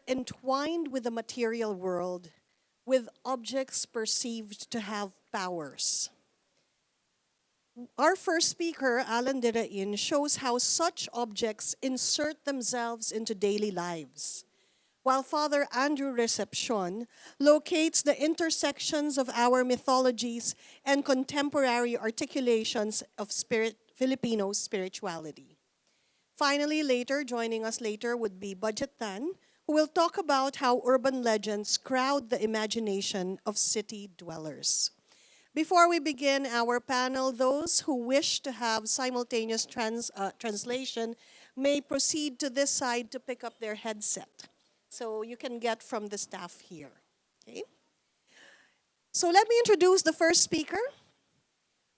entwined with the material world, with objects perceived to have powers. Our first speaker, Allan Derain, shows how such objects insert themselves into daily lives, while Father Andrew Recepcion locates the intersections of our mythologies and contemporary articulations of Filipino spirituality. Finally, joining us later would be Budjette, who will talk about how urban legends crowd the imagination of city dwellers. Before we begin our panel, those who wish to have simultaneous translation may proceed to this side to pick up their headset. So you can get from the staff here. Okay? So let me introduce the first speaker.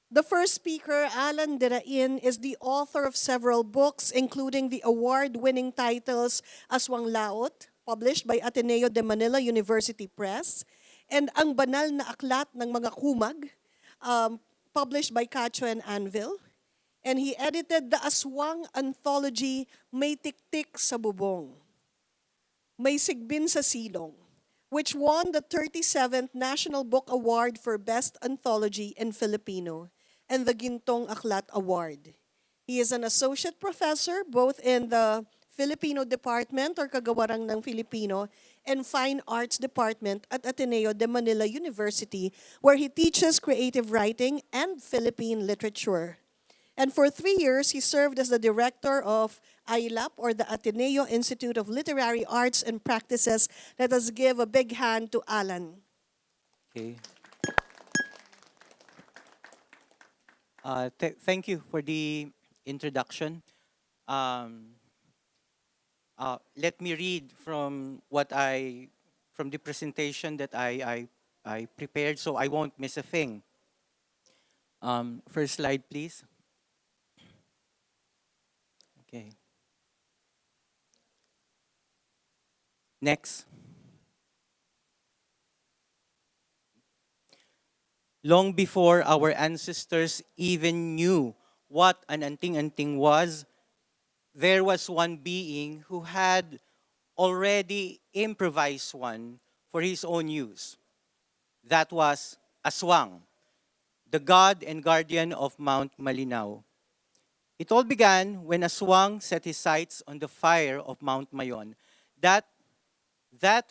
The first speaker, Allan Derain, is the author of several books, including the award-winning titles Aswang Laot, published by Ateneo de Manila University Press, and Ang Banal na Aklat ng Mga Kumag, published by Cacho and Anvil. And he edited the Aswang anthology, May Tiktik sa Bubong, May Sigbin sa Silong, which won the 37th National Book Award for Best Anthology in Filipino and the Gintong Aklat Award. He is an associate professor both in the Filipino Department or Kagawarang ng Filipino and Fine Arts Department at Ateneo de Manila University, where he teaches creative writing and Philippine literature. And for 3 years, he served as the director of AILAP, or the Ateneo Institute of Literary Arts and Practices. Let us give a big hand to Allan. Okay. Thank you for the introduction. Let me read from the presentation that I prepared, so I won't miss a thing. First slide, please. Okay. Next. Long before our ancestors even knew what an anting-anting was, there was one being who had already improvised one for his own use. That was Aswang, the god and guardian of Mount Malinao. It all began when Aswang set his sights on the fire of Mount Mayon. That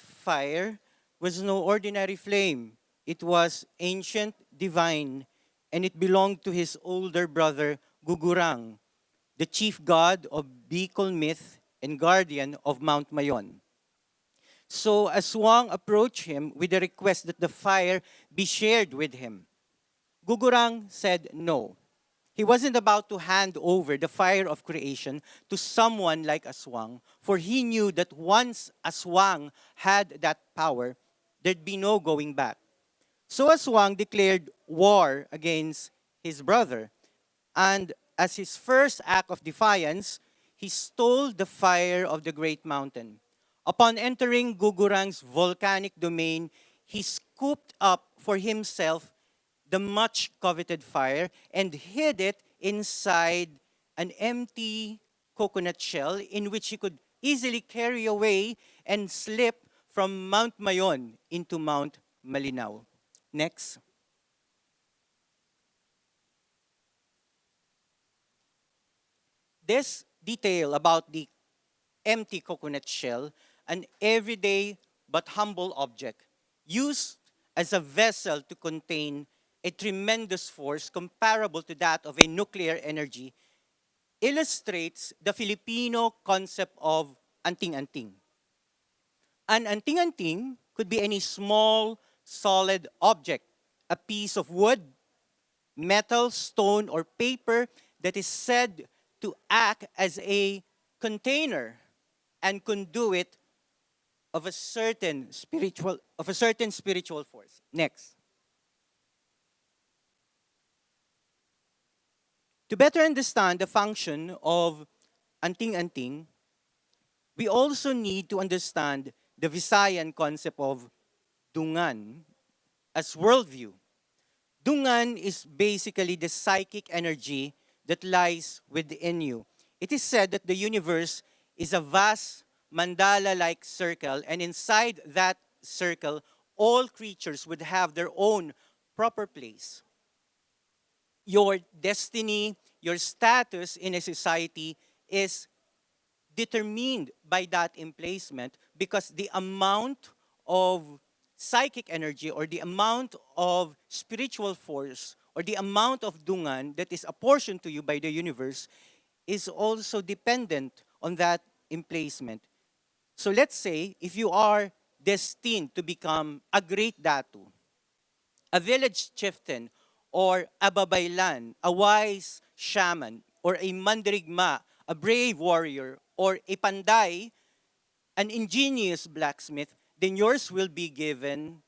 fire was no ordinary flame. It was ancient, divine, and it belonged to his older brother, Gugurang, the chief god of Bicol myth and guardian of Mount Mayon. So Aswang approached him with a request that the fire be shared with him. Gugurang said no. He wasn't about to hand over the fire of creation to someone like Aswang, for he knew that once Aswang had that power, there'd be no going back. So Aswang declared war against his brother, and as his first act of defiance, he stole the fire of the great mountain. Upon entering Gugurang's volcanic domain, he scooped up for himself the much coveted fire and hid it inside an empty coconut shell in which he could easily carry away and slip from Mount Mayon into Mount Malinao. Next. This detail about the empty coconut shell, an everyday but humble object, used as a vessel to contain a tremendous force comparable to that of a nuclear energy, illustrates the Filipino concept of anting-anting. An anting-anting could be any small, solid object, a piece of wood, metal, stone, or paper that is said to act as a container and conduit of a certain spiritual force. Next. To better understand the function of anting-anting, we also need to understand the Visayan concept of dungan as worldview. Dungan is basically the psychic energy that lies within you. It is said that the universe is a vast mandala-like circle, and inside that circle, all creatures would have their own proper place. Your destiny, your status in a society is determined by that emplacement because the amount of psychic energy or the amount of spiritual force or the amount of dungan that is apportioned to you by the universe is also dependent on that emplacement. So let's say if you are destined to become a great datu, a village chieftain, or a babaylan, a wise shaman, or a mandirigma, a brave warrior, or a panday, an ingenious blacksmith, then yours will be given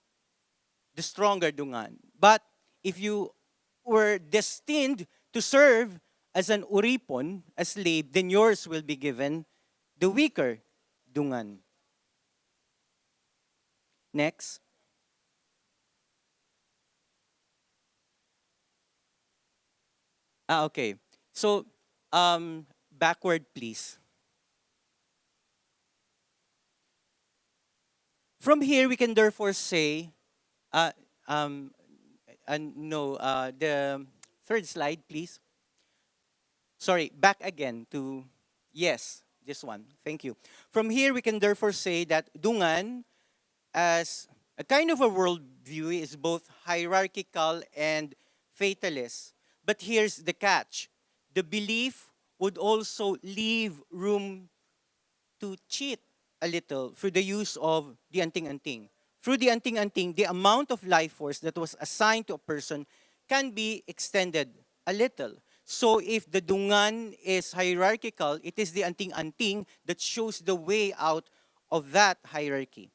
the stronger dungan. But if you were destined to serve as an uripon, a slave, then yours will be given the weaker dungan. Next. Okay. So, backward, please. From here, we can therefore say, uh, um, no, the third slide, please. Sorry, back again to, yes, this one. Thank you. From here, we can therefore say that Dungan, as a kind of a worldview, is both hierarchical and fatalist. But here's the catch. The belief would also leave room to cheat a little through the use of the anting-anting. Through the anting-anting, the amount of life force that was assigned to a person can be extended a little. So if the dungan is hierarchical, it is the anting-anting that shows the way out of that hierarchy.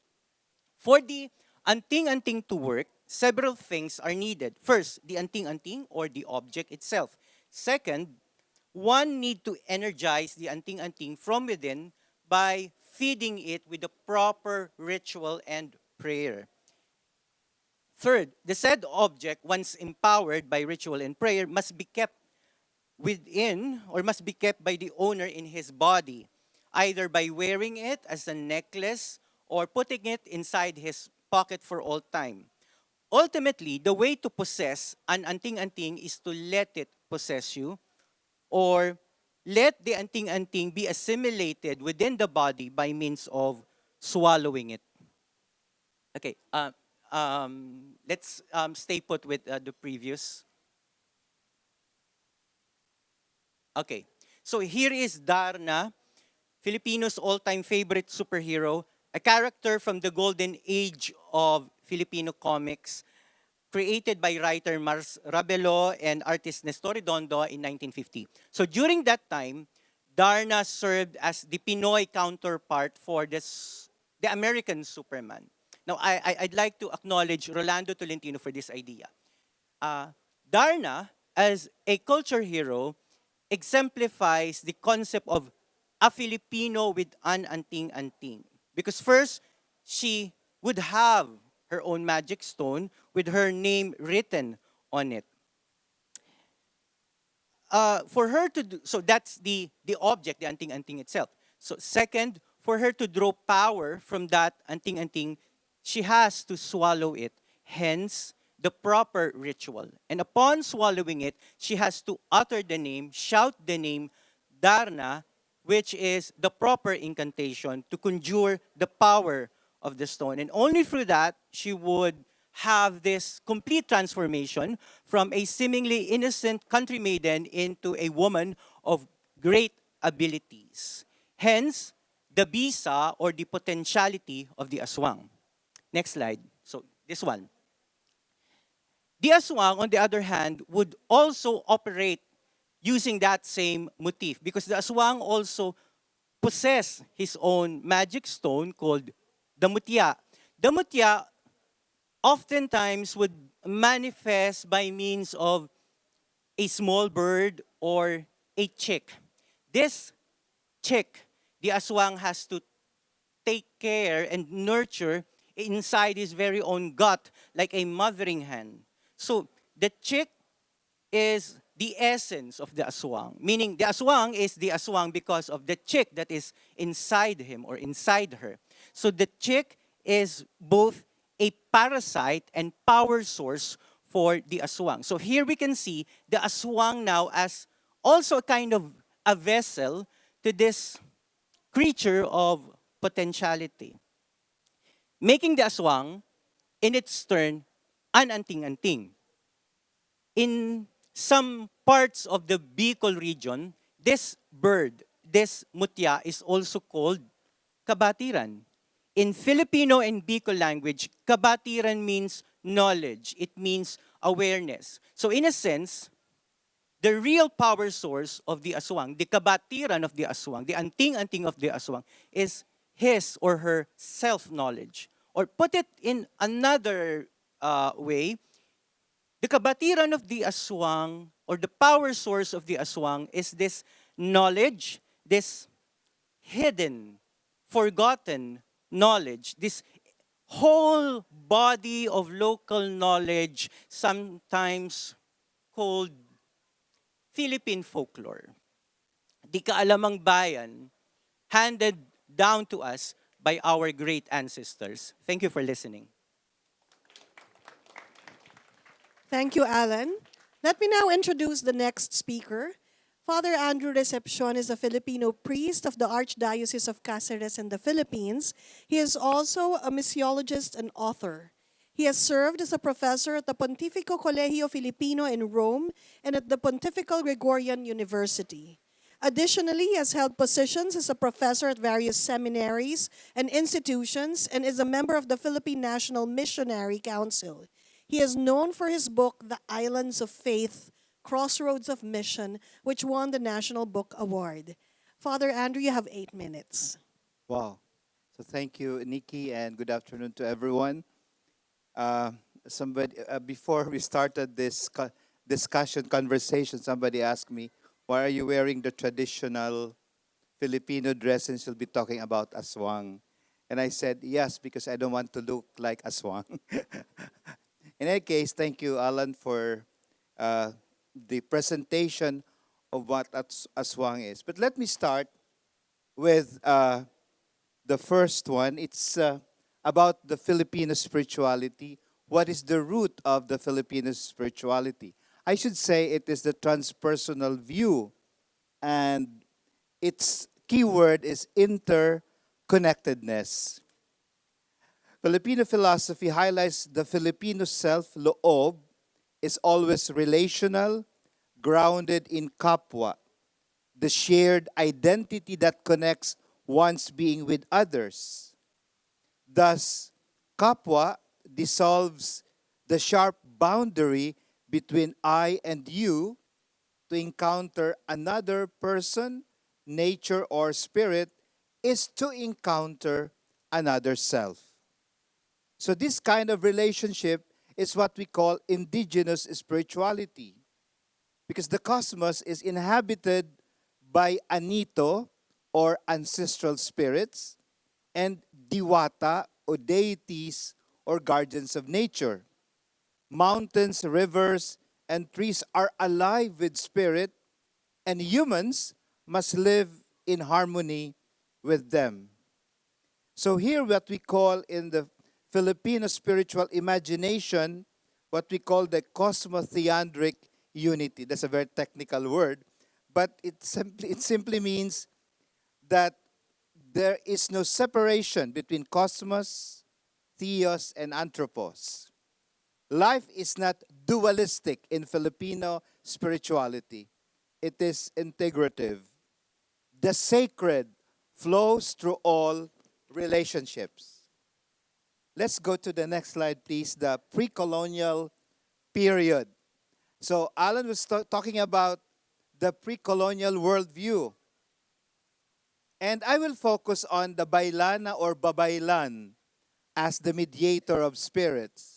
For the anting-anting to work, several things are needed. First, the anting-anting or the object itself. Second, one need to energize the anting-anting from within by feeding it with the proper ritual and prayer. Third, the said object, once empowered by ritual and prayer, must be kept within or must be kept by the owner in his body, either by wearing it as a necklace or putting it inside his pocket for all time. Ultimately, the way to possess an anting-anting is to let it possess you, or let the anting-anting be assimilated within the body by means of swallowing it. Okay, let's stay put with the previous. Okay, so here is Darna, Filipino's all-time favorite superhero, a character from the golden age of Filipino comics, created by writer Mars Rabelo and artist Nestor Redondo in 1950. So during that time, Darna served as the Pinoy counterpart for the American Superman. Now, I'd like to acknowledge Rolando Tolentino for this idea. Uh, Darna, as a culture hero, exemplifies the concept of a Filipino with an anting-anting. Because first, she would have her own magic stone with her name written on it. For her to do, so that's the object, the anting-anting itself. So second, for her to draw power from that anting-anting, she has to swallow it. Hence, the proper ritual. And upon swallowing it, she has to utter the name, shout the name, Darna, which is the proper incantation to conjure the power of the stone. And only through that, she would have this complete transformation from a seemingly innocent country maiden into a woman of great abilities. Hence, the bisa or the potentiality of the aswang. Next slide. So, this one. The aswang, on the other hand, would also operate using that same motif because the aswang also possess his own magic stone called the mutya. The mutya oftentimes would manifest by means of a small bird or a chick. This chick, the aswang has to take care and nurture inside his very own gut like a mothering hen. So the chick is the essence of the aswang. Meaning the aswang is the aswang because of the chick that is inside him or inside her. So the chick is both a parasite and power source for the aswang. So here we can see the aswang now as also a kind of a vessel to this creature of potentiality, making the aswang in its turn an anting-anting. In some parts of the Bicol region, this bird, this mutya, is also called kabatiran. In Filipino and Bicol language, kabatiran means knowledge. It means awareness. So in a sense, the real power source of the aswang, the kabatiran of the aswang, the anting-anting of the aswang, is his or her self-knowledge. Or put it in another way, the kabatiran of the aswang or the power source of the aswang is this knowledge, this hidden, forgotten knowledge, this whole body of local knowledge, sometimes called Philippine folklore. Di kaalamang bayan, handed down to us by our great ancestors. Thank you for listening. Thank you, Allan. Let me now introduce the next speaker. Father Andrew Recepcion is a Filipino priest of the Archdiocese of Cáceres in the Philippines. He is also a missiologist and author. He has served as a professor at the Pontificio Colegio Filipino in Rome and at the Pontifical Gregorian University. Additionally, he has held positions as a professor at various seminaries and institutions and is a member of the Philippine National Missionary Council. He is known for his book, The Islands of Faith, Crossroads of Mission, which won the National Book Award. Father Andrew, you have 8 minutes. Wow. So thank you, Nikki, and good afternoon to everyone. Before we started this conversation, somebody asked me, why are you wearing the traditional Filipino dress and she'll be talking about aswang? And I said, yes, because I don't want to look like aswang. In any case, thank you, Allan, for the presentation of what aswang is. But let me start with the first one. It's about the Filipino spirituality. What is the root of the Filipino spirituality? I should say it is the transpersonal view, and its keyword is interconnectedness. Filipino philosophy highlights the Filipino self, loob, is always relational, grounded in kapwa, the shared identity that connects one's being with others. Thus, kapwa dissolves the sharp boundary between I and you to encounter another person, nature, or spirit is to encounter another self. So this kind of relationship is what we call indigenous spirituality, because the cosmos is inhabited by anito or ancestral spirits and diwata or deities or guardians of nature. Mountains, rivers, and trees are alive with spirit, and humans must live in harmony with them. So here what we call in the Filipino spiritual imagination, what we call the cosmotheandric unity. That's a very technical word, but it simply means that there is no separation between cosmos, theos, and anthropos. Life is not dualistic in Filipino spirituality. It is integrative. The sacred flows through all relationships. Let's go to the next slide, please. The pre-colonial period. So Allan was talking about the pre-colonial worldview. And I will focus on the bailana or babaylan as the mediator of spirits.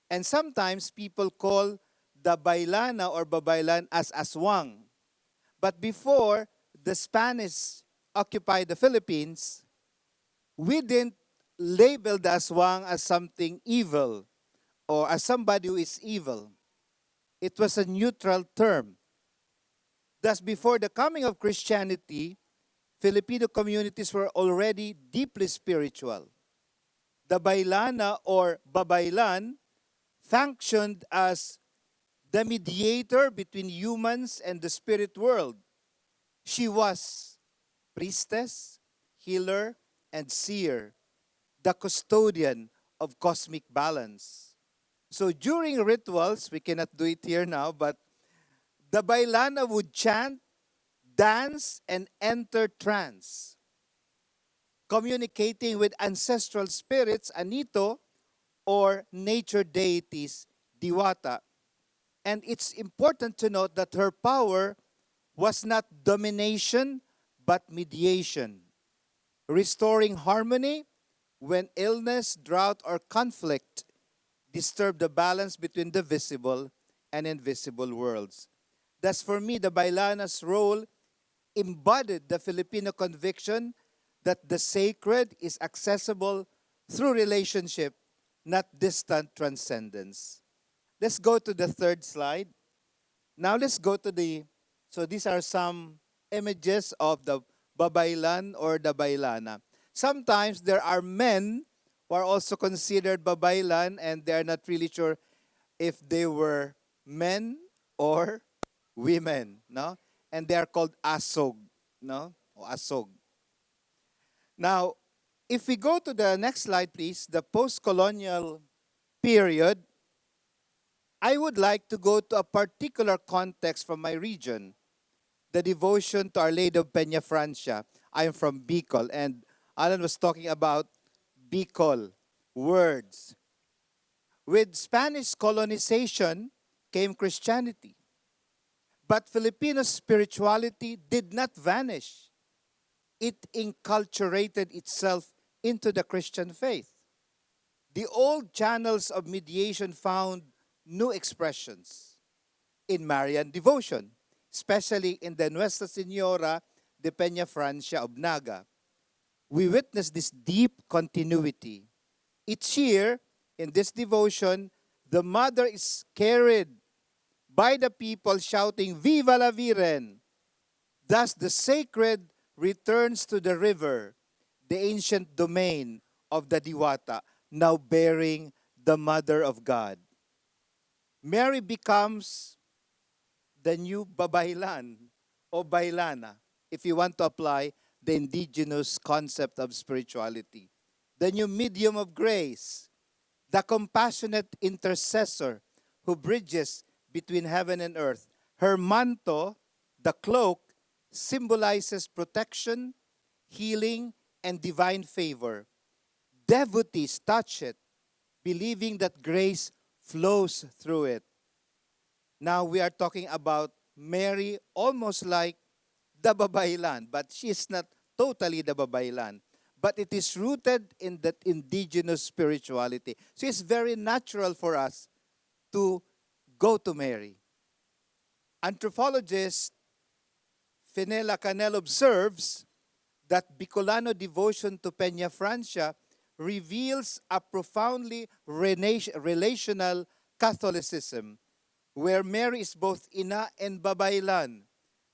And sometimes people call the bailana or babaylan as aswang. But before the Spanish occupied the Philippines, we didn't label the aswang as something evil or as somebody who is evil. It was a neutral term. Thus, before the coming of Christianity, Filipino communities were already deeply spiritual. The Bailana or Babaylan functioned as the mediator between humans and the spirit world. She was priestess, healer, and seer, the custodian of cosmic balance. So during rituals, we cannot do it here now, but the Bailana would chant, dance, and enter trance, communicating with ancestral spirits, Anito, or nature deities, Diwata. And it's important to note that her power was not domination, but mediation, restoring harmony when illness, drought, or conflict disturb the balance between the visible and invisible worlds. Thus, for me, the Bailana's role embodied the Filipino conviction that the sacred is accessible through relationship, not distant transcendence. Let's go to the third slide. Now let's go to so these are some images of the Babaylan or the Bailana. Sometimes there are men who are also considered Babaylan and they are not really sure if they were men or women, no? And they are called asog, no? Or asog. Now, if we go to the next slide, please, the post-colonial period, I would like to go to a particular context from my region, the devotion to Our Lady of Peña Francia. I am from Bicol, and Allan was talking about Bicol words. With Spanish colonization came Christianity. But Filipino spirituality did not vanish. It enculturated itself into the Christian faith. The old channels of mediation found new expressions in Marian devotion, especially in the Nuestra Señora de Peña Francia of Naga. We witness this deep continuity. Each year, in this devotion, the mother is carried by the people shouting, "Viva la Virgen!" Thus, the sacred returns to the river, the ancient domain of the Diwata, now bearing the Mother of God. Mary becomes the new Babaylan o Bailana, if you want to apply the indigenous concept of spirituality. The new medium of grace, the compassionate intercessor who bridges between heaven and earth. Her manto, the cloak, symbolizes protection, healing, and divine favor. Devotees touch it, believing that grace flows through it. Now we are talking about Mary almost like the Babaylan, but she is not totally the Babaylan. But it is rooted in that indigenous spirituality. So it's very natural for us to go to Mary. Anthropologist Fenella Canel observes that Bicolano devotion to Peña Francia reveals a profoundly relational Catholicism where Mary is both ina and babaylan,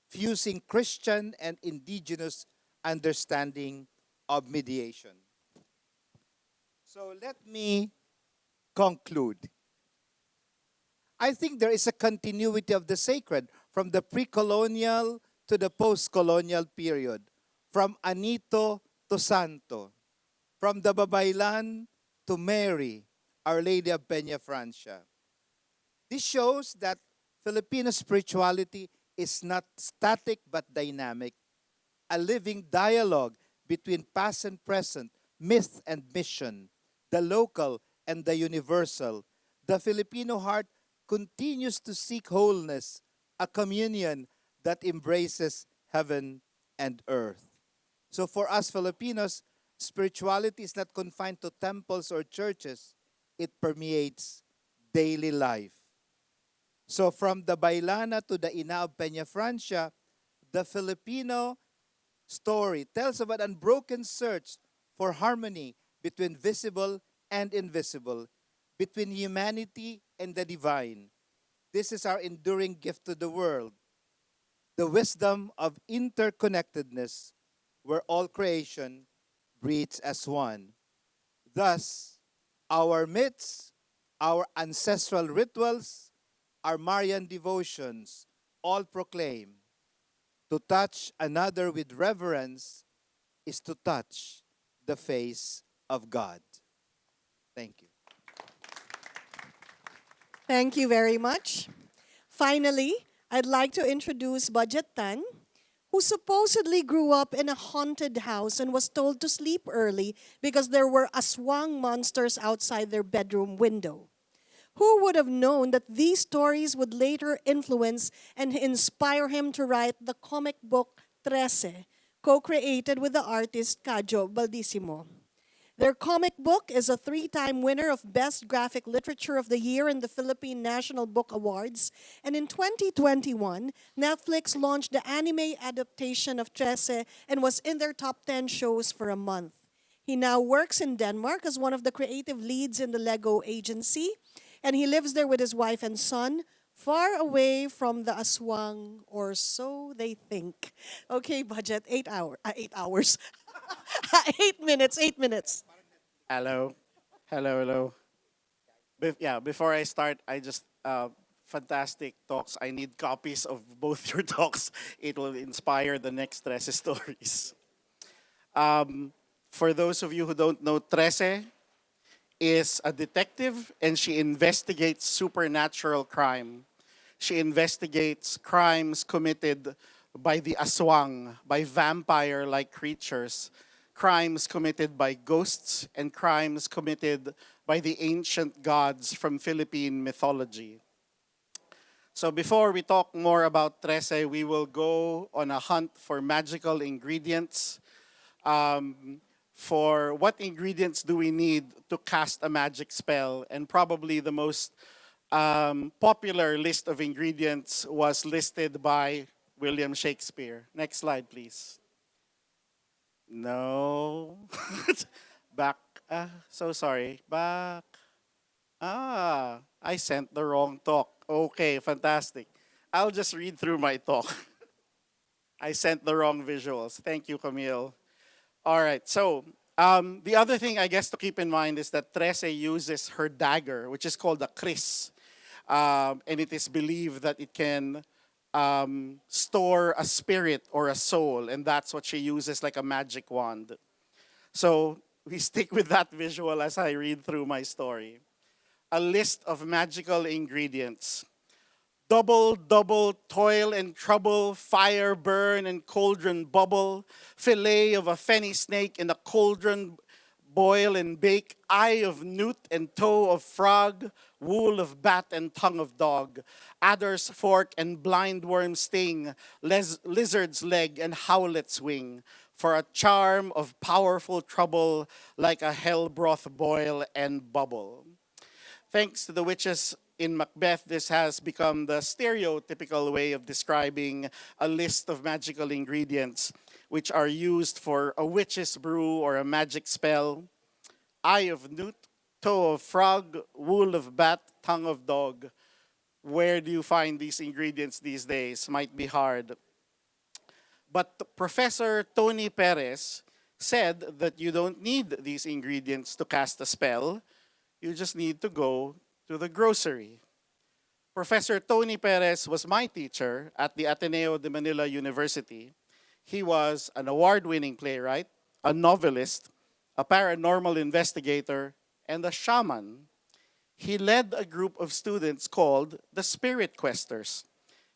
fusing Christian and indigenous understanding of mediation. So let me conclude. I think there is a continuity of the sacred from the pre-colonial to the post-colonial period, from Anito to Santo, from the Babaylan to Mary, Our Lady of Peña Francia. This shows that Filipino spirituality is not static but dynamic, a living dialogue between past and present, myth and mission, the local and the universal. The Filipino heart continues to seek wholeness, a communion that embraces heaven and earth. So for us Filipinos, spirituality is not confined to temples or churches. It permeates daily life. So from the Bailana to the Ina of Peña Francia, the Filipino story tells of an unbroken search for harmony between visible and invisible, between humanity and the divine. This is our enduring gift to the world, the wisdom of interconnectedness, where all creation breathes as one. Thus, our myths, our ancestral rituals, our Marian devotions all proclaim to touch another with reverence is to touch the face of God. Thank you. Thank you very much. Finally, I'd like to introduce Budjette, who supposedly grew up in a haunted house and was told to sleep early because there were aswang monsters outside their bedroom window. Who would have known that these stories would later influence and inspire him to write the comic book Trece, co-created with the artist Cajo Baldissimo. Their comic book is a three-time winner of Best Graphic Literature of the Year in the Philippine National Book Awards. And in 2021, Netflix launched the anime adaptation of Trece and was in their top 10 shows for a month. He now works in Denmark as one of the creative leads in the Lego agency, and he lives there with his wife and son, far away from the aswang, or so they think. Okay, Budget, 8 hours. 8 minutes, 8 minutes. Hello. Hello, hello. Yeah, before I start, I just, fantastic talks. I need copies of both your talks. It will inspire the next Trece stories. For those of you who don't know, Trece is a detective and she investigates supernatural crime. She investigates crimes committed by the aswang, by vampire-like creatures, crimes committed by ghosts, and crimes committed by the ancient gods from Philippine mythology. So before we talk more about Trece, we will go on a hunt for magical ingredients. For what ingredients do we need to cast a magic spell? And probably the most popular list of ingredients was listed by William Shakespeare. Next slide, please. No. Back. So sorry. Back. I sent the wrong talk. Okay, fantastic. I'll just read through my talk. I sent the wrong visuals. Thank you, Camille. All right, so the other thing I guess to keep in mind is that Trece uses her dagger, which is called a kris. And it is believed that it can store a spirit or a soul, and that's what she uses like a magic wand. So we stick with that visual as I read through my story. A list of magical ingredients. Double, double, toil and trouble, fire burn and cauldron bubble, fillet of a fenny snake in a cauldron boil and bake, eye of newt and toe of frog, wool of bat and tongue of dog, adder's fork and blindworm sting, lizard's leg and howlet's wing, for a charm of powerful trouble, like a hell broth boil and bubble. Thanks to the witches in Macbeth, this has become the stereotypical way of describing a list of magical ingredients which are used for a witch's brew or a magic spell. Eye of newt, toe of frog, wool of bat, tongue of dog. Where do you find these ingredients these days? Might be hard. But Professor Tony Perez said that you don't need these ingredients to cast a spell. You just need to go to the grocery. Professor Tony Perez was my teacher at the Ateneo de Manila University. He was an award-winning playwright, a novelist, a paranormal investigator, and a shaman. He led a group of students called the Spirit Questers,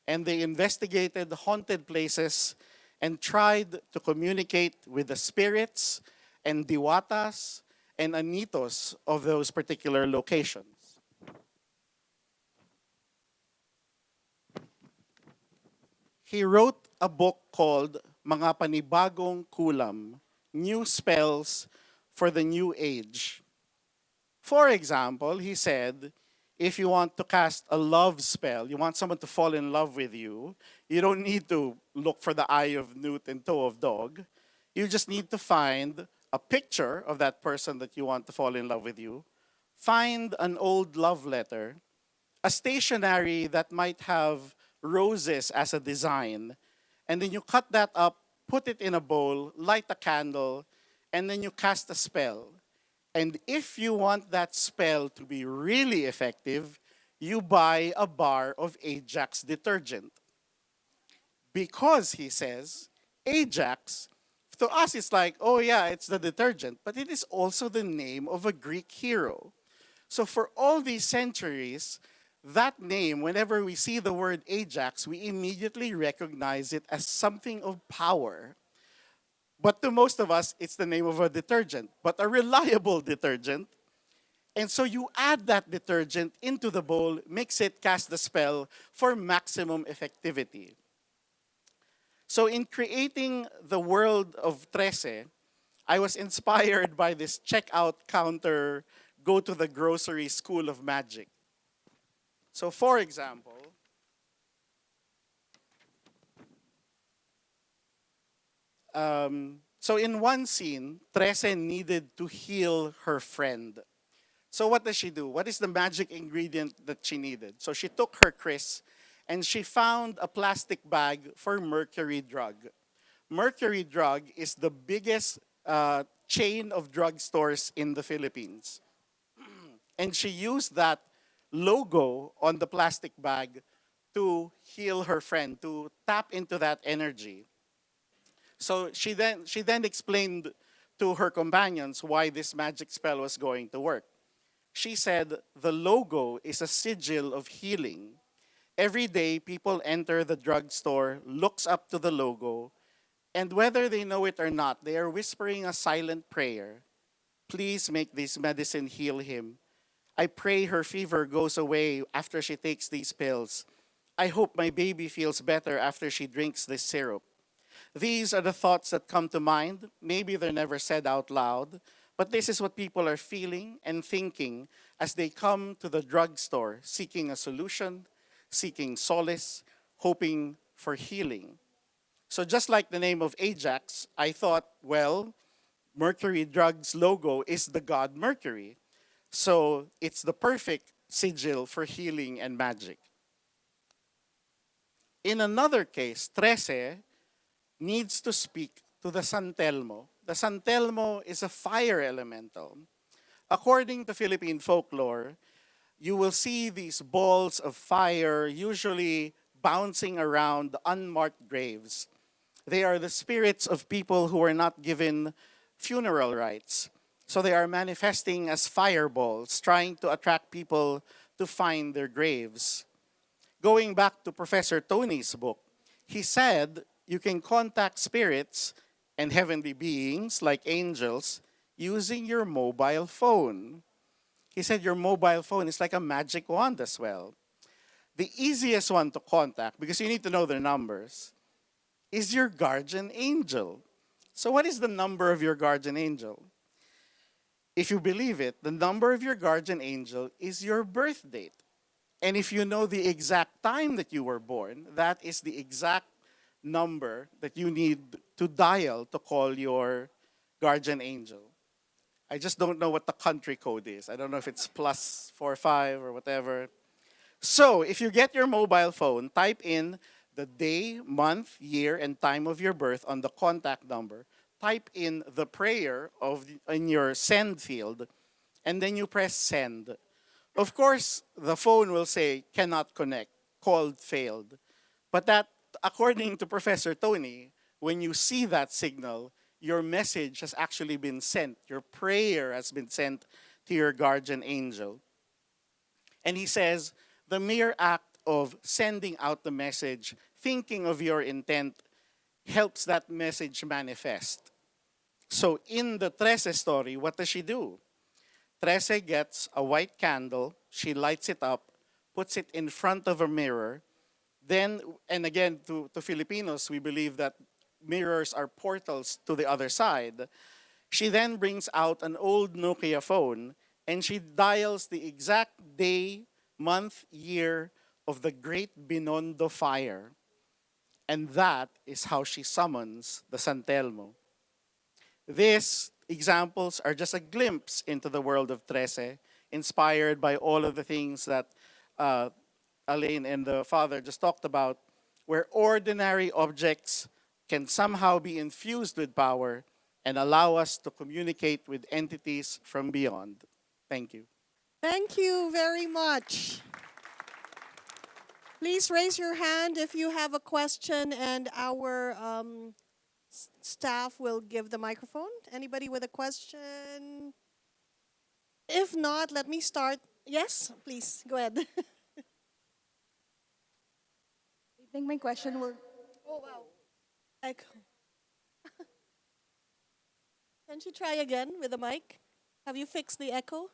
and they investigated haunted places and tried to communicate with the spirits and diwatas and anitos of those particular locations. He wrote a book called Mga Panibagong Kulam, New Spells for the New Age. For example, he said, if you want to cast a love spell, you want someone to fall in love with you, you don't need to look for the eye of newt and toe of dog. You just need to find a picture of that person that you want to fall in love with you, find an old love letter, a stationery that might have roses as a design, and then you cut that up, put it in a bowl, light a candle, and then you cast a spell. And if you want that spell to be really effective, you buy a bar of Ajax detergent. Because, he says, Ajax, to us it's like, oh yeah, it's the detergent, but it is also the name of a Greek hero. So for all these centuries, that name, whenever we see the word Ajax, we immediately recognize it as something of power. But to most of us, it's the name of a detergent, but a reliable detergent. And so you add that detergent into the bowl, mix it, cast the spell for maximum effectivity. So in creating the world of Trece, I was inspired by this checkout counter, go to the grocery school of magic. So for example, so in one scene, Trece needed to heal her friend. So what does she do? What is the magic ingredient that she needed? So she took her kris and she found a plastic bag for Mercury Drug. Mercury Drug is the biggest chain of drugstores in the Philippines. And she used that logo on the plastic bag to heal her friend, to tap into that energy. So she then explained to her companions why this magic spell was going to work. She said the logo is a sigil of healing. Every day people enter the drugstore, looks up to the logo, and whether they know it or not, they are whispering a silent prayer. Please make this medicine heal him. I pray her fever goes away after she takes these pills. I hope my baby feels better after she drinks this syrup. These are the thoughts that come to mind. Maybe they're never said out loud, but this is what people are feeling and thinking as they come to the drugstore seeking a solution, seeking solace, hoping for healing. So just like the name of Ajax, I thought, well, Mercury Drug's logo is the god Mercury. So it's the perfect sigil for healing and magic. In another case, Trece needs to speak to the San Telmo. The San Telmo is a fire elemental. According to Philippine folklore, you will see these balls of fire usually bouncing around unmarked graves. They are the spirits of people who are not given funeral rites. So they are manifesting as fireballs, trying to attract people to find their graves. Going back to Professor Tony's book, he said you can contact spirits and heavenly beings like angels using your mobile phone. He said your mobile phone is like a magic wand as well. The easiest one to contact, because you need to know their numbers, is your guardian angel. So what is the number of your guardian angel? If you believe it, the number of your guardian angel is your birth date. And if you know the exact time that you were born, that is the exact number that you need to dial to call your guardian angel. I just don't know what the country code is. I don't know if it's +45 or whatever. So if you get your mobile phone, type in the day, month, year, and time of your birth on the contact number. Type in the prayer in your send field, and then you press send. Of course, the phone will say, cannot connect, called failed. But that, according to Professor Tony, when you see that signal, your message has actually been sent. Your prayer has been sent to your guardian angel. And he says, the mere act of sending out the message, thinking of your intent, helps that message manifest. So in the Trece story, what does she do? Trece gets a white candle, she lights it up, puts it in front of a mirror. Then, and again, to Filipinos, we believe that mirrors are portals to the other side. She then brings out an old Nokia phone and she dials the exact day, month, year of the Great Binondo fire. And that is how she summons the San Telmo. These examples are just a glimpse into the world of Trece, inspired by all of the things that uh, Alain and the father just talked about, where ordinary objects can somehow be infused with power and allow us to communicate with entities from beyond. Thank you. Thank you very much. Please raise your hand if you have a question, and our staff will give the microphone. Anybody with a question? If not, let me start. Yes, please, go ahead. I think my question will. Oh, wow. Echo. Can you try again with the mic? Have you fixed the echo?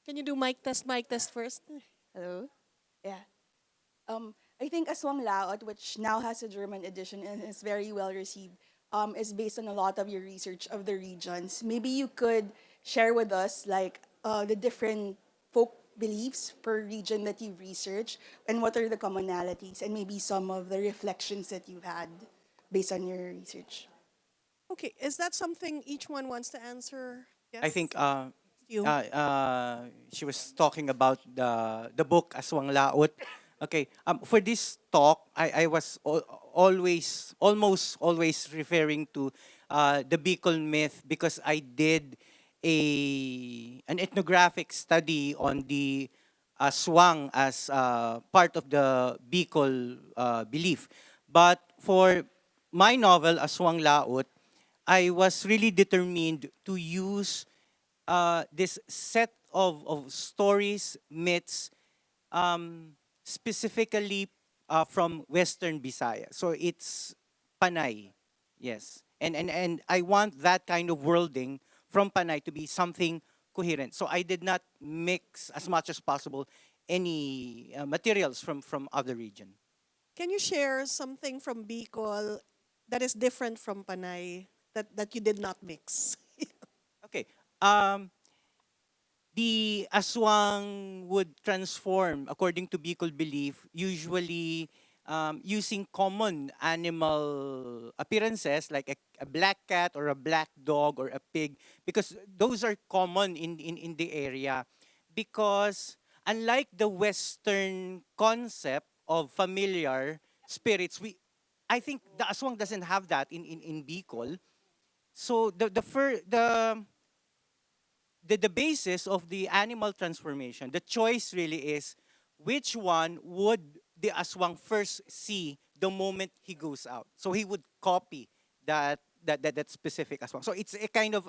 Can you do mic test first? Hello? Yeah. I think Aswang Laot, which now has a German edition and is very well received, is based on a lot of your research of the regions. Maybe you could share with us like the different folk beliefs per region that you've researched and what are the commonalities and maybe some of the reflections that you've had based on your research. Okay, is that something each one wants to answer? Yes? I think You. she was talking about the book Aswang Laot. Okay, for this talk, I was almost always referring to the Bicol myth because I did an ethnographic study on the aswang as part of the Bicol belief. But for my novel Aswang Laot, I was really determined to use this set of stories, myths, specifically from Western Bisaya. So it's Panay, yes. And I want that kind of worlding from Panay to be something coherent. So I did not mix as much as possible any materials from other region. Can you share something from Bicol that is different from Panay that you did not mix? Okay. The aswang would transform, according to Bicol belief, usually using common animal appearances like a black cat or a black dog or a pig, because those are common in the area. Because unlike the Western concept of familiar spirits, I think the aswang doesn't have that in Bicol. So the basis of the animal transformation, the choice really is which one would the aswang first see the moment he goes out. So he would copy that specific aswang. So it's a kind of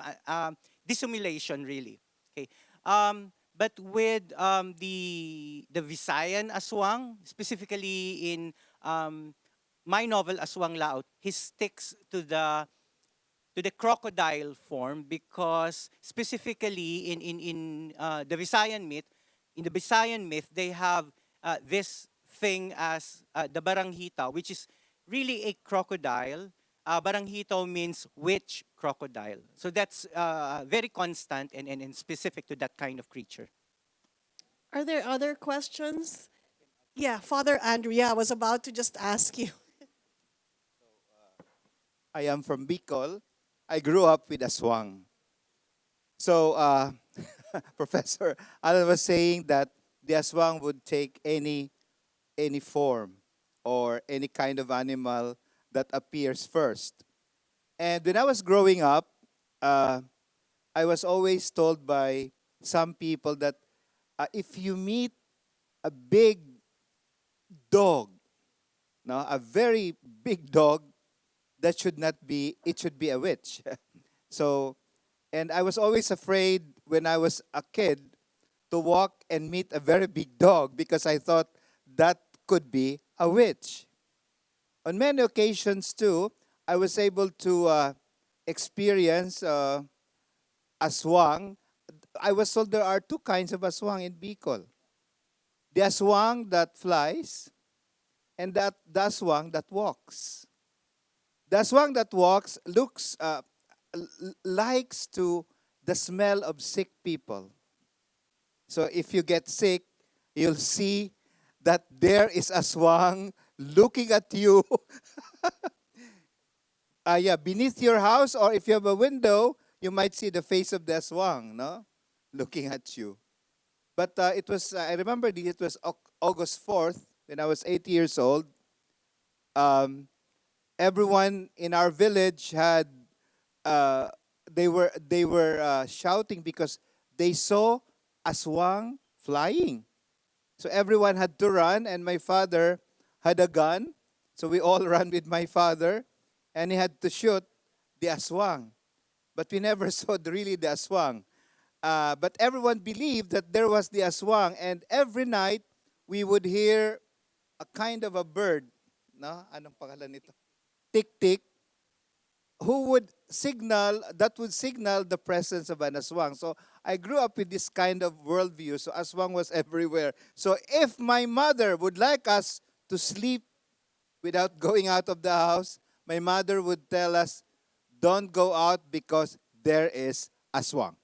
dissimulation really. Okay. But with the Visayan aswang, specifically in my novel Aswang Laot, he sticks to the crocodile form because specifically in the Visayan myth, they have this thing as the baranghita, which is really a crocodile. Baranghito means witch crocodile. So that's very constant and specific to that kind of creature. Are there other questions? Yeah, Father Andrew. Yeah, I was about to just ask you. I am from Bicol. I grew up with aswang. So, Professor Allan was saying that the aswang would take any form or any kind of animal that appears first. And when I was growing up, uh, I was always told by some people that if you meet a big dog, no, a very big dog, that should not be, it should be a witch. So, and I was always afraid when I was a kid to walk and meet a very big dog because I thought that could be a witch. On many occasions, too, I was able to experience aswang. I was told there are two kinds of aswang in Bicol: the aswang that flies and the aswang that walks. The aswang that walks looks likes to the smell of sick people. So if you get sick, you'll see that there is aswang looking at you. Yeah, beneath your house, or if you have a window, you might see the face of the aswang, no, looking at you. But it was, I remember it was August 4th when I was 8 years old. Um, Everyone in our village had, uh, they were shouting because they saw aswang flying. So everyone had to run, and my father had a gun. So we all ran with my father, and he had to shoot the aswang. But we never saw really the aswang. But everyone believed that there was the aswang, and every night we would hear a kind of a bird. No, anong pangalan nito? Tick tick. That would signal the presence of an aswang. So I grew up with this kind of worldview. So aswang was everywhere. So if my mother would like us to sleep without going out of the house, my mother would tell us, "Don't go out because there is aswang."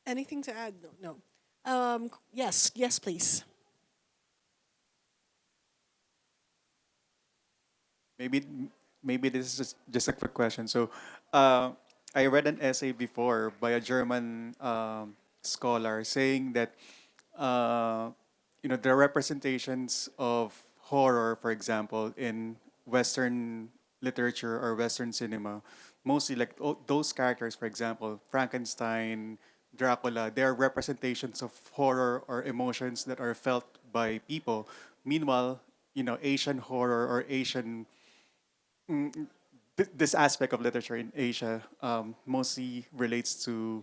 Anything to add? No. No. Yes. Yes, please. Maybe maybe this is just a quick question. So, uh, I read an essay before by a German scholar saying that there are representations of horror, for example, in Western literature or Western cinema, mostly like those characters, for example, Frankenstein, Dracula. They are representations of horror or emotions that are felt by people. Meanwhile, Asian horror or Asian this aspect of literature in Asia mostly relates to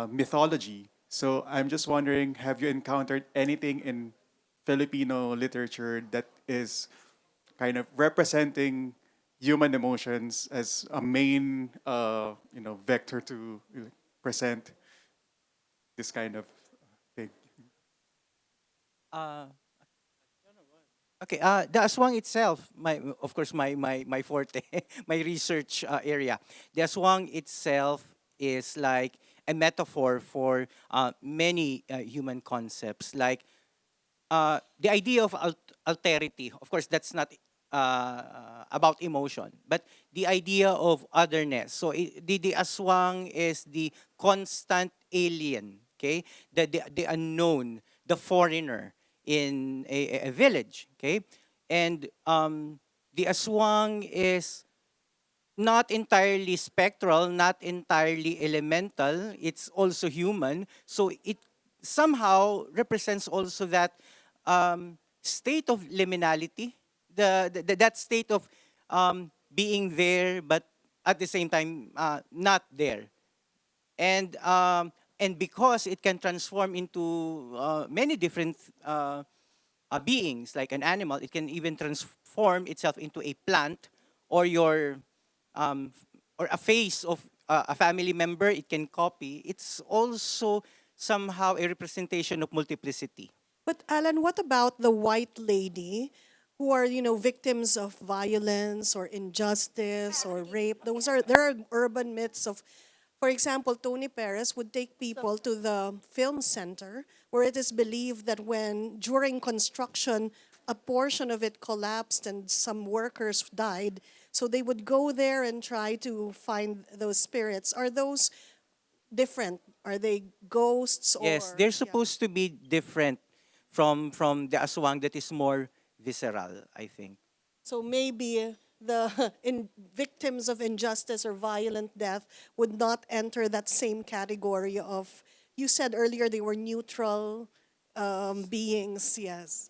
mythology. So I'm just wondering, have you encountered anything in Filipino literature that is kind of representing human emotions as a main, vector to present this kind of thing? Uh, Okay, the aswang itself, of course, my forte, my research area. The aswang itself is like a metaphor for many human concepts, like the idea of alterity. Of course, that's not about emotion, but the idea of otherness. So the aswang is the constant alien, okay, the unknown, the foreigner in a village, okay, and the aswang is not entirely spectral, not entirely elemental. It's also human. So it somehow represents also that state of liminality, that state of being there, but at the same time not there. And because it can transform into many different beings, like an animal, it can even transform itself into a plant or your um, or a face of a family member. It can copy. It's also somehow a representation of multiplicity. But Alan, what about the white lady who are, victims of violence or injustice or rape? There are urban myths of, for example, Tony Perez would take people to the film center where it is believed that when during construction a portion of it collapsed and some workers died, so they would go there and try to find those spirits. Are those different? Are they ghosts Yes, or they're yeah? supposed to be different from the aswang that is more visceral, I think. So maybe the victims of injustice or violent death would not enter that same category of. You said earlier they were neutral beings. Yes.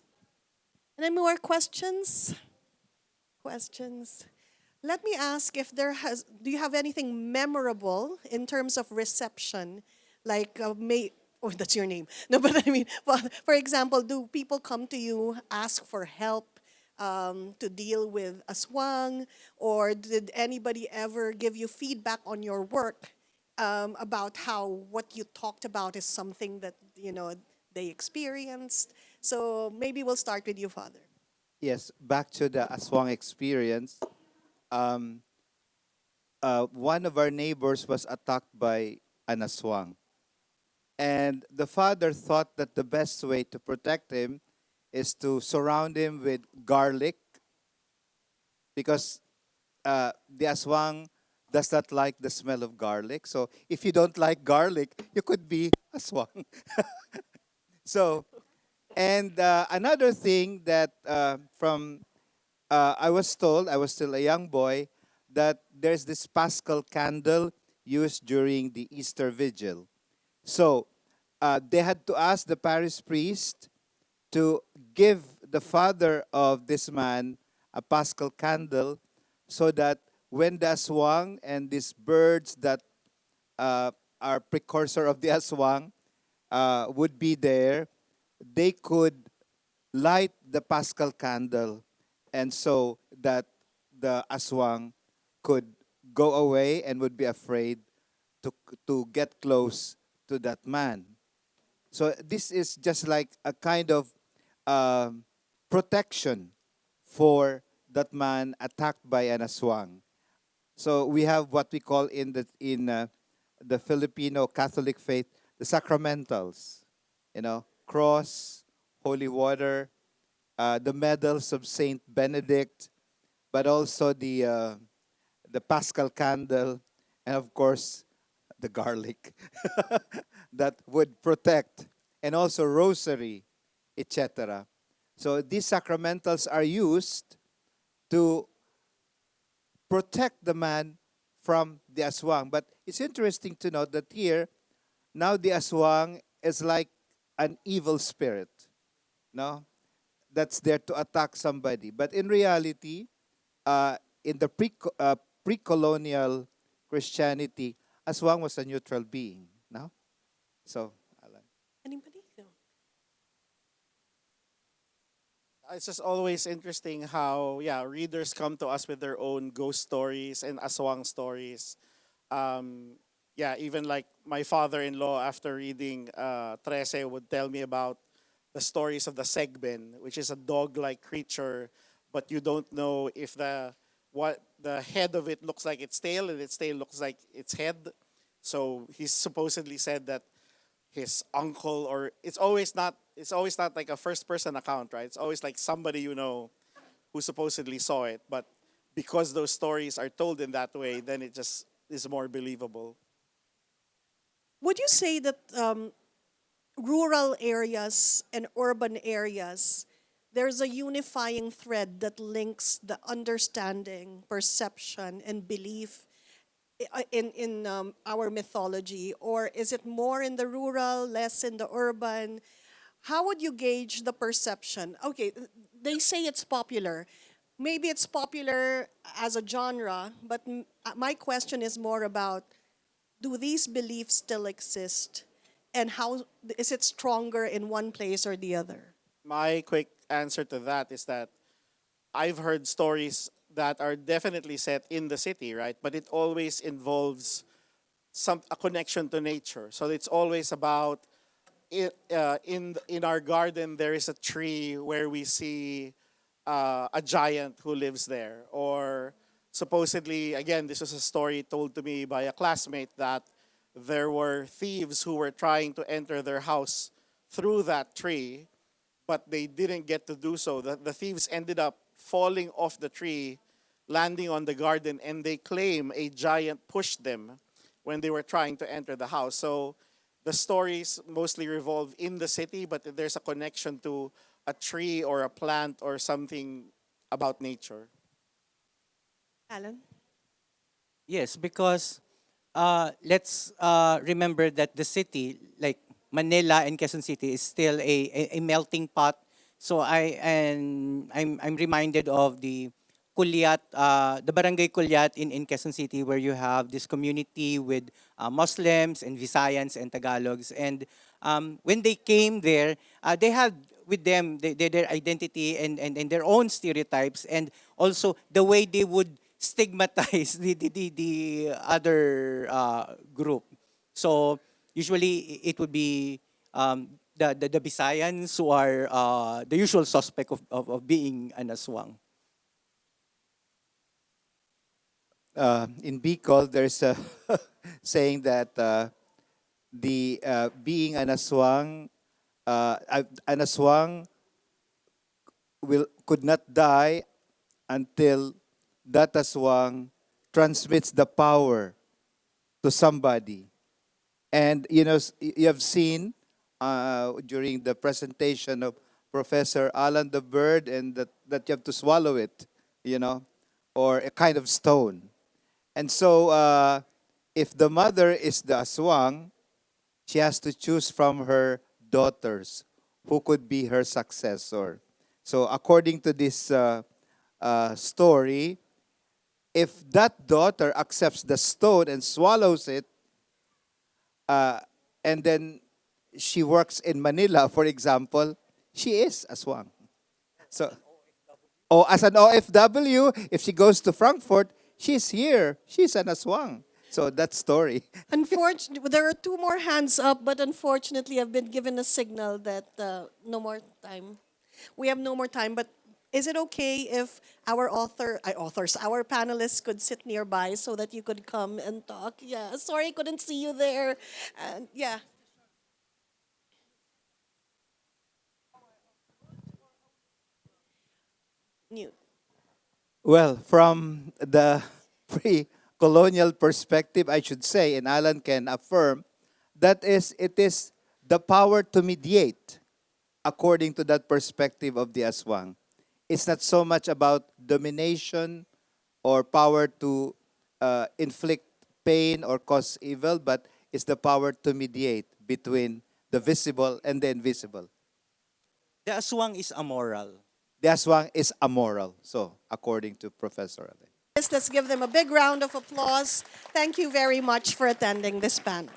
Any more questions? Questions. Let me ask if do you have anything memorable in terms of reception, like oh, that's your name. No, but I mean, well, for example, do people come to you ask for help to deal with aswang, or did anybody ever give you feedback on your work about how what you talked about is something that they experienced? So maybe we'll start with you, Father. Yes, back to the aswang experience. Um, One of our neighbors was attacked by an aswang. And the father thought that the best way to protect him is to surround him with garlic because the aswang does not like the smell of garlic. So if you don't like garlic, you could be aswang. So, and another thing that from I was told, I was still a young boy, that there's this Paschal candle used during the Easter Vigil. So they had to ask the parish priest to give the father of this man a Paschal candle so that when the aswang and these birds that uh, are precursor of the aswang would be there, they could light the Paschal candle, and so that the aswang could go away and would be afraid to get close to that man. So this is just like a kind of um, protection for that man attacked by an aswang. So we have what we call in the Filipino Catholic faith the sacramentals, cross, holy water, the medals of Saint Benedict, but also the Paschal candle, and of course the garlic that would protect, and also rosary, etc. So these sacramentals are used to protect the man from the aswang. But it's interesting to note that here, now the aswang is like an evil spirit, no? That's there to attack somebody. But in reality, in the pre-colonial Christianity, aswang was a neutral being, no? So, Alan. Anybody? No. It's just always interesting how, yeah, readers come to us with their own ghost stories and aswang stories. Yeah, even like my father-in-law, after reading Trece, would tell me about the stories of the segben, which is a dog-like creature, but you don't know if the head of it looks like its tail and its tail looks like its head. So he supposedly said that his uncle, or it's always not like a first person account, right? It's always like somebody who supposedly saw it, but because those stories are told in that way, then it just is more believable. Would you say that rural areas and urban areas, there's a unifying thread that links the understanding, perception, and belief in our mythology, or is it more in the rural, less in the urban? How would you gauge the perception? Okay, they say it's popular. Maybe it's popular as a genre, but my question is more about, do these beliefs still exist? And how is it stronger in one place or the other? My quick answer to that is that I've heard stories that are definitely set in the city, right? But it always involves a connection to nature. So it's always about in our garden there is a tree where we see a giant who lives there, or supposedly, again, this was a story told to me by a classmate, that there were thieves who were trying to enter their house through that tree, but they didn't get to do so. The thieves ended up falling off the tree, landing on the garden, and they claim a giant pushed them when they were trying to enter the house. So the stories mostly revolve in the city, but there's a connection to a tree or a plant or something about nature. Alan? Yes, because let's remember that the city, like Manila and Quezon City, is still a melting pot. So I'm reminded of the Kulyat, the barangay Kulyat in Quezon City, where you have this community with Muslims and Visayans and Tagalogs. And when they came there, they had with them their identity and their own stereotypes, and also the way they would stigmatize the other group. So usually it would be the Visayans who are the usual suspect of being an aswang. In Bicol, there's a saying that the being an aswang could not die until that aswang transmits the power to somebody. And you have seen during the presentation of Professor Allan the bird, and that you have to swallow it, or a kind of stone. And so, if the mother is the aswang, she has to choose from her daughters who could be her successor. So, according to this story, if that daughter accepts the stone and swallows it, and then she works in Manila, for example, she is aswang. So, as an OFW, if she goes to Frankfurt, she's here. She's an aswang. So that story. Unfortunately, there are two more hands up, but unfortunately, I've been given a signal that no more time. We have no more time, but is it okay if our our panelists could sit nearby so that you could come and talk? Yeah, sorry, I couldn't see you there. And yeah. New. Well, from the pre-colonial perspective, I should say, and Alan can affirm, it is the power to mediate, according to that perspective of the aswang. It's not so much about domination or power to inflict pain or cause evil, but it's the power to mediate between the visible and the invisible. The aswang is amoral. The aswang is amoral, so according to Professor Ale. Let's give them a big round of applause. Thank you very much for attending this panel.